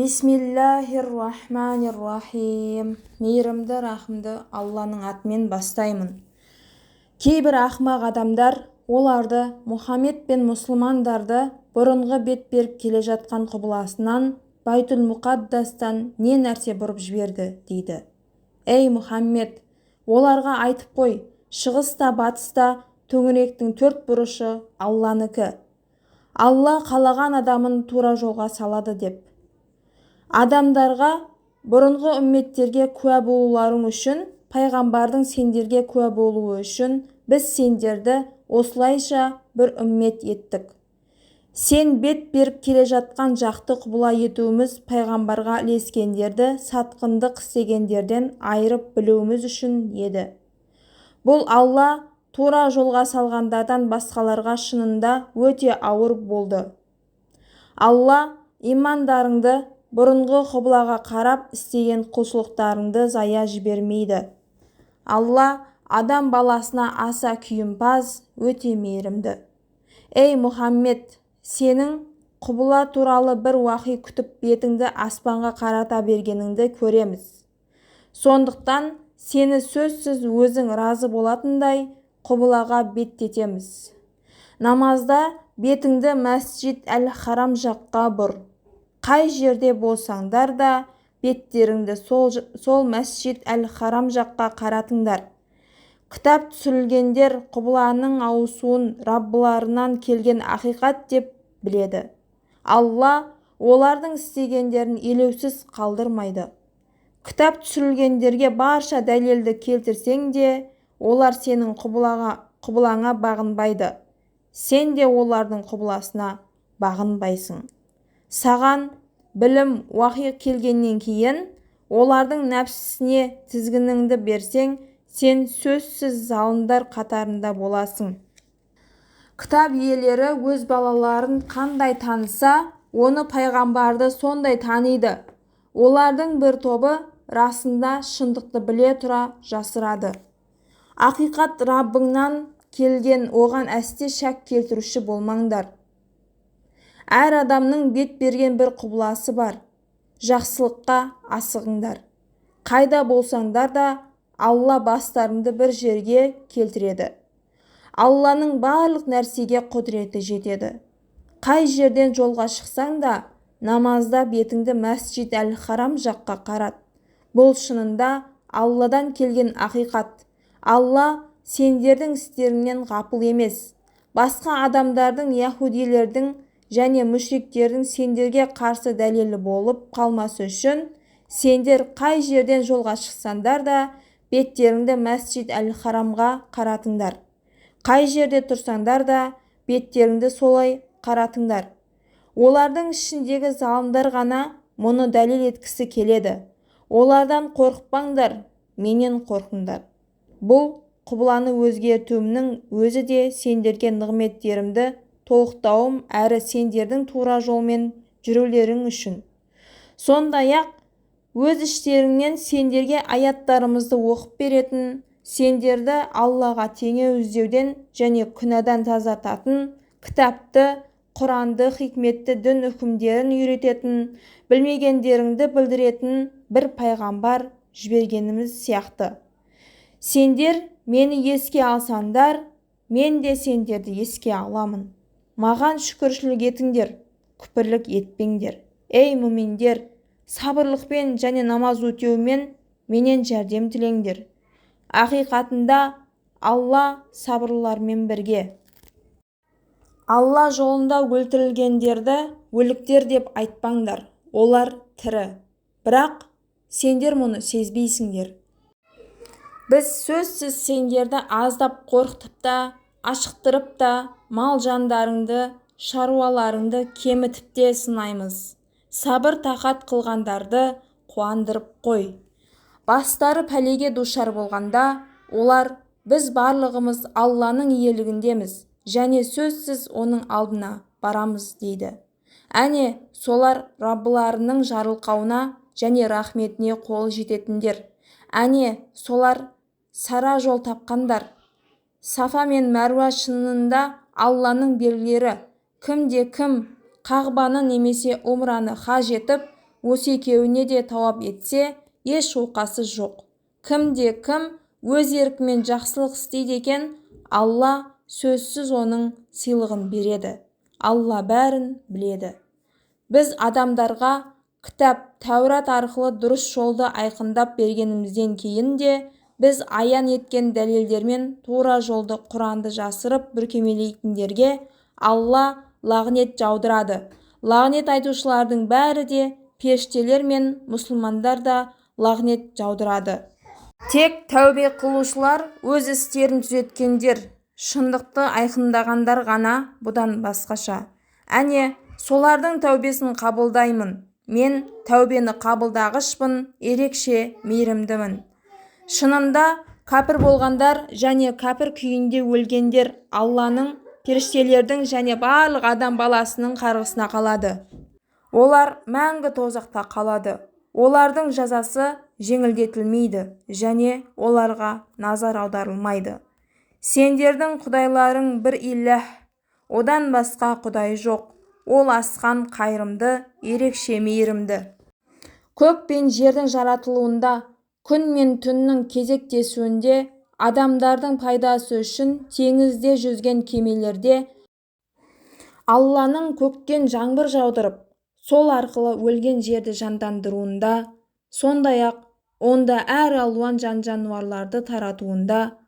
Бисмиллахир-рахманир-рахим. Мейірімді, рахымды Алланың атымен бастаймын. Кейбір ақымақ адамдар оларды, Мұхаммед пен мұсылмандарды бұрынғы бет беріп келе жатқан құбыласынан, Байтул Мұқаддастан не нәрсе бұрып жіберді, дейді. Ей Мұхаммед, оларға айтып қой, шығыста, батыста төңіректің төрт бұрышы Алланікі. Алла қалаған адамын тура жолға салады деп. Адамдарға, бұрынғы үмметтерге куә болуларың үшін, пайғамбардың сендерге куә болуы үшін, біз сендерді осылайша бір үммет еттік. Сен бет беріп келе жатқан жақты құбыла етуіміз пайғамбарға ілескендерді сатқындық істегендерден айырып білуіміз үшін еді. Бұл Алла тура жолға салғандардан басқаларға шынында өте ауыр болды. Алла имандарыңды бұрынғы құбылаға қарап істеген құлшылықтарыңды зая жібермейді. Алла адам баласына аса күйімпаз, өте мейірімді. Ей Мұхаммед, сенің құбыла туралы бір уақи күтіп бетіңді аспанға қарата бергеніңді көреміз. Сондықтан сені сөзсіз өзің разы болатындай құбылаға беттетеміз. Намазда бетіңді Мәсжид әл-Харам жаққа бұр. Қай жерде болсаңдар да беттеріңді сол Мәсжид әл-Харам жаққа қаратыңдар. Кітап түсірілгендер құбыланың ауысуын Раббыларынан келген ақиқат деп біледі. Алла олардың істегендерін елеусіз қалдырмайды. Кітап түсірілгендерге барша дәлелді келтірсең де, олар сенің құбылаңа бағынбайды. Сен де олардың құбыласына бағынбайсың. Саған білім, уахи келгеннен кейін, олардың нәпсісіне тізгініңді берсең, сен сөзсіз залымдар қатарында боласың. Кітап иелері өз балаларын қандай таныса, оны пайғамбарды сондай таниды. Олардың бір тобы расында шындықты біле тұра жасырады. Ақиқат Раббыңнан келген, оған әсте шәк келтіруші болмаңдар. Әр адамның бет берген бір құбыласы бар. Жақсылыққа асығыңдар. Қайда болсаңдар да Алла бастарыңды бір жерге келтіреді. Алланың барлық нәрсеге құдіреті жетеді. Қай жерден жолға шықсаң да, намазда бетіңді Мәсжид әл-Харам жаққа қарат. Бұл шынында Алладан келген ақиқат. Алла сендердің істеріңнен ғапыл емес. Басқа адамдардың, яһудилердің және мүшриктердің сендерге қарсы дәлелі болып қалмасы үшін, сендер қай жерден жолға шықсаңдар да беттеріңді Мәсжид әл-Харамға қаратыңдар. Қай жерде тұрсаңдар да беттеріңді солай қаратыңдар. Олардың ішіндегі залымдар ғана мұны дәлел еткісі келеді. Олардан қорықпаңдар, менен қорқыңдар. Бұл құбыланы өзгертуімнің өзі де сендерге нығметтерімді толықтауым әрі сендердің тура жолмен жүрулерің үшін. Сондай-ақ өз іштеріңнен сендерге аяттарымызды оқып беретін, сендерді Аллаға теңеу іздеуден және күнәдан тазартатын, кітапты, Құранды, хикметті дін үкімдерін үйрететін, білмегендеріңді білдіретін бір пайғамбар жібергеніміз сияқты. Сендер мені еске алсаңдар, мен де сендерді еске аламын. Маған шүкіршілік етіңдер, күпірлік етпеңдер. Ей мүминдер, сабырлықпен және намаз өтеумен менен жәрдем тілеңдер. Ақиқатында Алла сабырлылармен бірге. Алла жолында өлтірілгендерді өліктер деп айтпаңдар, олар тірі. Бірақ сендер мұны сезбейсіңдер. Біз сөзсіз сендерді аздап қорқытып та, ашықтырып та, мал жандарыңды, шаруаларыңды кемітіп те сынаймыз. Сабыр тақат қылғандарды қуандырып қой. Бастары пәлеге душар болғанда, олар біз барлығымыз Алланың иелігіндеміз және сөзсіз оның алдына барамыз дейді. Әне солар Раббыларының жарылқауына және рахметіне қол жететіндер. Әне солар сара жол тапқандар. Сафа мен Мәруа шынында Алланың белгілері. Кімде-кім Қағбаны немесе Умраны хаж етіп, осы екеуіне де тауап етсе, еш оқасы жоқ. Кім өз еркімен жақсылық істейді екен, Алла сөзсіз оның сыйлығын береді. Алла бәрін біледі. Біз адамдарға кітап Тәурат арқылы дұрыс жолды айқындап бергенімізден кейін де біз аян еткен дәлелдермен тура жолды Құранды жасырып бүркемелейтіндерге Алла лағнет жаудырады. Лағнет айтушылардың бәрі де періштелер мен мұсылмандар да лағнет жаудырады. Тек тәубе қылушылар, өз істерін түзеткендер, шындықты айқындағандар ғана бұдан басқаша. Әне, солардың тәубесін қабылдаймын. Мен тәубені қабылдағышпын, ерекше мейірімдімін. Шынында кәпір болғандар және кәпір күйінде өлгендер Алланың, періштелердің және барлық адам баласының қарғысына қалады. Олар мәңгі тозақта қалады. Олардың жазасы жеңілдетілмейді және оларға назар аударылмайды. Сендердің құдайларың бір иләх, одан басқа құдай жоқ. Ол асқан қайырымды, ерекше мейірімді. Көк пен жердің жаратылуында, күн мен түннің кезектесуінде, адамдардың пайдасы үшін теңізде жүзген кемелерде Алланың көктен жаңбыр жаудырып, сол арқылы өлген жерді жандандыруында, сондай-ақ онда әр алуан жан-жануарларды таратуында,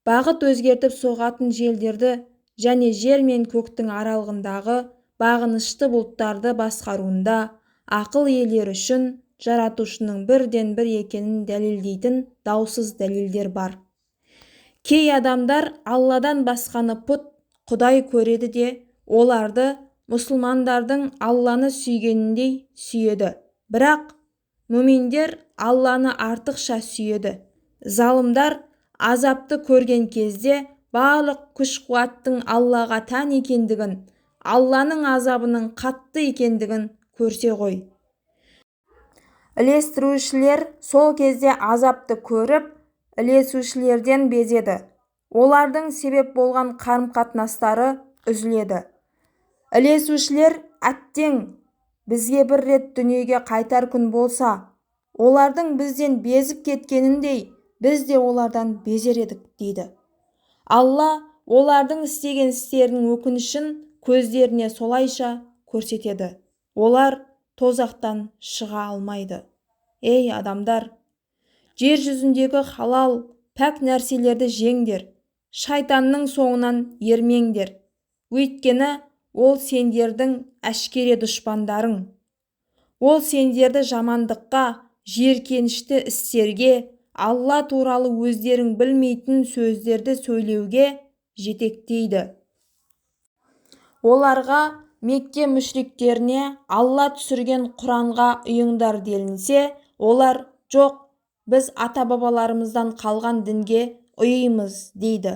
бағыт өзгертіп соғатын желдерді және жер мен көктің аралығындағы бағынышты бұлттарды басқаруында ақыл иелері үшін жаратушының бірден-бір екенін дәлелдейтін даусыз дәлелдер бар. Кей адамдар Алладан басқаны пұт, құдай көреді де, оларды мұсылмандардың Алланы сүйгеніндей сүйеді. Бірақ мүминдер Алланы артықша сүйеді. Залымдар азапты көрген кезде барлық күш-қуаттың Аллаға тән екендігін, Алланың азабының қатты екендігін көрсе ғой. Ілестірушілер сол кезде азапты көріп, ілесушілерден безеді. Олардың себеп болған қарым-қатынастары үзіледі. Ілесушілер әттең бізге бір рет дүниеге қайтар күн болса, олардың бізден безіп кеткеніндей, біз де олардан безер едік дейді. Алла олардың істеген істерінің өкінішін көздеріне солайша көрсетеді. Олар тозақтан шыға алмайды. Ей адамдар, жер жүзіндегі халал, пәк нәрселерді жеңдер, шайтанның соңынан ермеңдер. Өйткені ол сендердің әшкере дұшпандарың. Ол сендерді жамандыққа, жиіркенішті істерге, Алла туралы өздерің білмейтін сөздерді сөйлеуге жетектейді. Оларға Мекке мүшриктеріне Алла түсірген Құранға үйіңдар делінсе, олар жоқ, біз ата-бабаларымыздан қалған дінге ұйымыз дейді.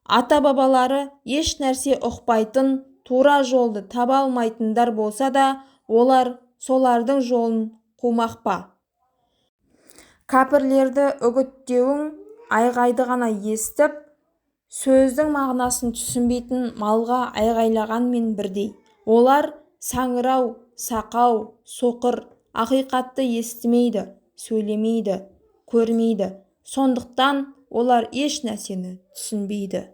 Ата-бабалары еш нәрсе ұқпайтын, тура жолды таба алмайтындар болса да, олар солардың жолын қумақ па? Кәпірлерді үгіттеуің айғайды ғана естіп, сөздің мағынасын түсінбейтін малға айғайлағанмен бірдей. Олар саңырау, сақау, соқыр, ақиқатты естімейді, сөйлемейді, көрмейді. Сондықтан олар еш нәрсені түсінбейді.